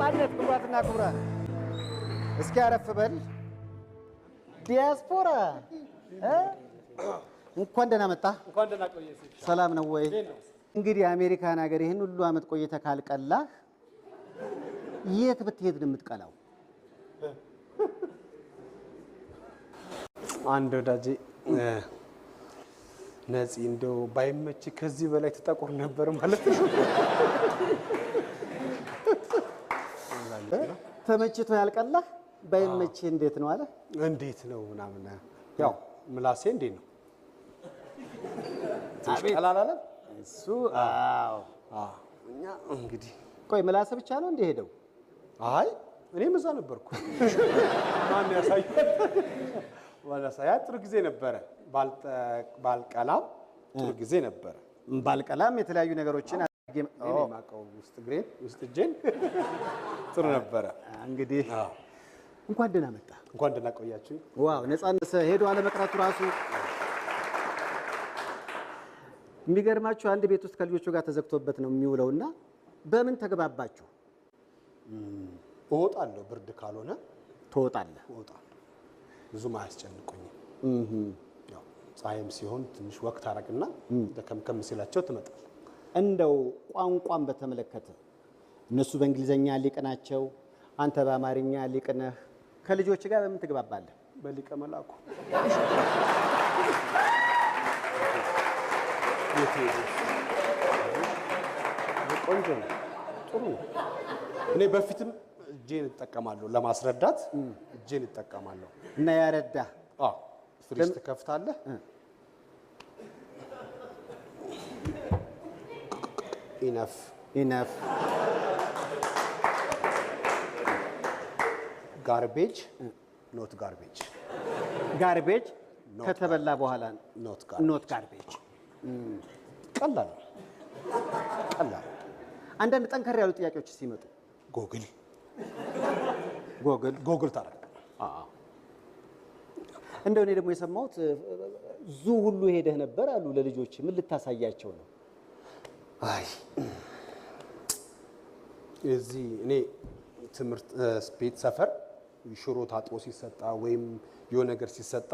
ነፃነት ክቡራትና ክቡራን እስኪ አረፍ በል ዲያስፖራ እንኳን ደህና መጣ እንኳን ደህና ቆየህ ሰላም ነው ወይ እንግዲህ አሜሪካን ሀገር ይሄን ሁሉ አመት ቆይተህ ካልቀላህ የት ብትሄድ ነው የምትቀላው አንድ ወዳጄ ነፂ እንደው ባይመች ከዚህ በላይ ተጠቆር ነበር ማለት ነው ተመችቶ ያልቀላህ ባይመች እንዴት ነው አለ እንዴት ነው ምናምን ያው ምላሴ እንዴት ነው ተሽቀላል አለ እሱ አዎ እኛ እንግዲህ ቆይ ምላሴ ብቻ ነው እንደ ሄደው አይ እኔም እዛ ነበርኩ ማን ያሳየው ወላሳያ ጥሩ ጊዜ ነበር ባልቀላም ጥሩ ጊዜ ነበር ባልቀላም የተለያዩ ነገሮችን እኔ ማቀው ውስጥ ግሬን ውስጥ ጀን ጥሩ ነበር እንግዲህ እንኳን ደህና መጣ እንኳን ደህና ቆያችሁ ዋው ነፃነት ሄዶ አለ መቅረቱ ራሱ የሚገርማችሁ አንድ ቤት ውስጥ ከልጆቹ ጋር ተዘግቶበት ነው የሚውለውና በምን ተገባባችሁ እወጣለሁ ብርድ ካልሆነ ትወጣለህ እወጣለሁ ብዙም አያስጨንቁኝ ያው ፀሐይም ሲሆን ትንሽ ወቅት አረግና ደከምከም ሲላቸው ትመጣል እንደው ቋንቋን በተመለከተ እነሱ በእንግሊዘኛ ሊቅ ናቸው አንተ በአማርኛ ሊቅ ነህ ከልጆች ጋር በምን ትግባባለህ በሊቀ መላኩ ቆንጆ ነው ጥሩ እኔ በፊትም እጄን እጠቀማለሁ ለማስረዳት እጄን እጠቀማለሁ እና ያረዳ ፍሪጅ ትከፍታለህ ኢነፍ ጋርቤጅ ኖት ጋርቤጅ ከተበላ በኋላ ኖት ጋርቤጅ ቀላል አንዳንድ ጠንከር ያሉ ጥያቄዎች ሲመጡ ጎግል ታረግ እንደው እኔ ደግሞ የሰማሁት ዙ ሁሉ ሄደህ ነበር አሉ ለልጆች ምን ልታሳያቸው ነው አይ እዚህ እኔ ትምህርት ስፔት ሰፈር ሽሮ ታጥቦ ሲሰጣ ወይም የሆነ ነገር ሲሰጣ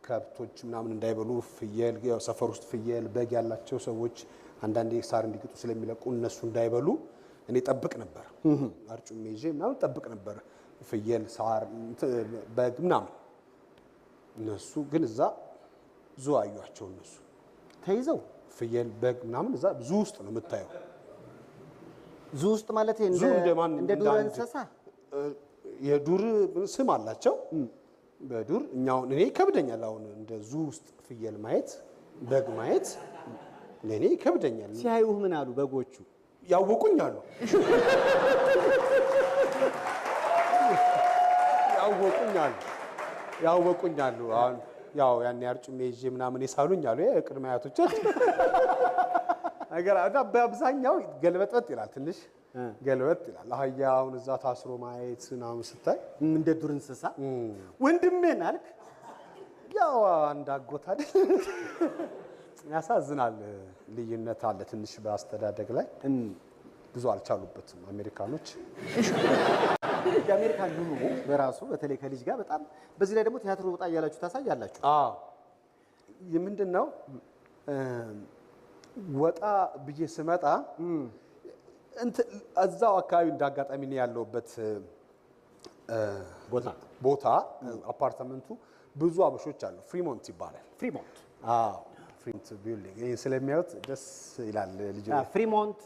ከብቶች ምናምን እንዳይበሉ ፍየል ያው ሰፈር ውስጥ ፍየል በግ ያላቸው ሰዎች አንዳንዴ ሳር እንዲግጡ ስለሚለቁ እነሱ እንዳይበሉ እኔ ጠብቅ ነበር አርጩሜ ይዤ ምናምን ጠብቅ ነበር ፍየል ሳር በግ ምናምን እነሱ ግን እዛ ዙ አዩአቸው እነሱ ተይዘው ፍየል በግ ምናምን እዛ ዙ ውስጥ ነው የምታየው ዙ ውስጥ ማለት እንደ ዱር እንስሳ የዱር ስም አላቸው በዱር እኛው እኔ ከብደኛል አሁን እንደ ዙ ውስጥ ፍየል ማየት በግ ማየት ለኔ ከብደኛል ሲያዩህ ምን አሉ በጎቹ ያወቁኛሉ አሁን ያው ያን ያርጩሜ ይዤ ምናምን ይሳሉኛሉ የቅድመ አያቶቻችን ነገር በአብዛኛው ገልበጥበጥ ይላል ትንሽ ገልበጥ ይላል አህያውን እዛ ታስሮ ማየት ምናምን ስታይ እንደ ዱር እንስሳ ወንድሜን አልክ ያው አንድ አጎት አይደል ያሳዝናል ልዩነት አለ ትንሽ በአስተዳደግ ላይ ብዙ አልቻሉበትም አሜሪካኖች የአሜሪካን ኑሮ በራሱ በተለይ ከልጅ ጋር በጣም በዚህ ላይ ደግሞ ቲያትር ወጣ ያላችሁ ታሳያላችሁ ምንድነው ወጣ ብዬ ስመጣ እዛው አካባቢ እንዳጋጣሚ ነው ያለውበት ቦታ አፓርትመንቱ ብዙ አበሾች አሉ ፍሪሞንት ይባላል ፍሪሞንት ፍሪንት ቢልዲንግ ይሄ ስለሚያዩት ደስ ይላል ልጅ ፍሪሞንት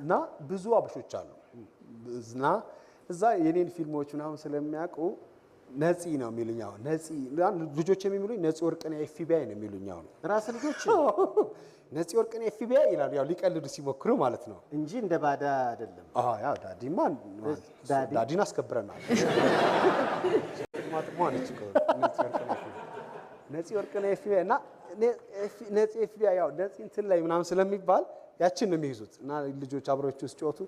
እና ብዙ አበሾች አሉ እና እዛ የኔን ፊልሞች ምናምን ስለሚያውቁ ነፂ ነው የሚሉኝ አሁን ነፂ ልጆች የሚሉኝ ነፂ ወርቅነህ ኤፍቢአይ ነው የሚሉኝ አሁን ራስ ልጆች ነፂ ወርቅነህ ኤፍቢአይ ይላሉ ያው ሊቀልዱ ሲሞክሩ ማለት ነው እንጂ እንደ ባዳ አይደለም ያው ዳዲማ ዳዲን አስከብረናል ማጥሟነች ነፂ ወርቅነህ ኤፍቢአይ እና ነፂ ኤፍቢአይ ያው ነፂ እንትን ላይ ምናምን ስለሚባል ያችን ነው የሚይዙት እና ልጆች አብሮቹ ሲጮቱ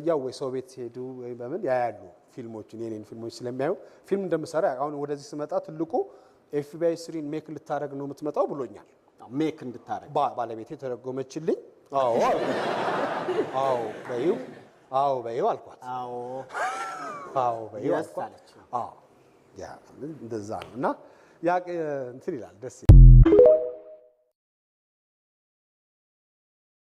ያው ወይ ሰው ቤት ሲሄዱ ወይ በምን ያያሉ ፊልሞችን የኔን ፊልሞች ስለሚያዩ ፊልም እንደምሰራ አሁን ወደዚህ ስመጣ ትልቁ ኤፍቢአይ 3 ሜክ ልታረግ ነው የምትመጣው ብሎኛል ሜክ እንድታረግ ባለቤቴ ተረጎመችልኝ አዎ በዩ አዎ በይው አልኳት። አዎ አዎ በይው Yes አልኳት። አለች። አዎ ያ እንደዛ ነው እና ያ እንትን ይላል ደስ ይላል።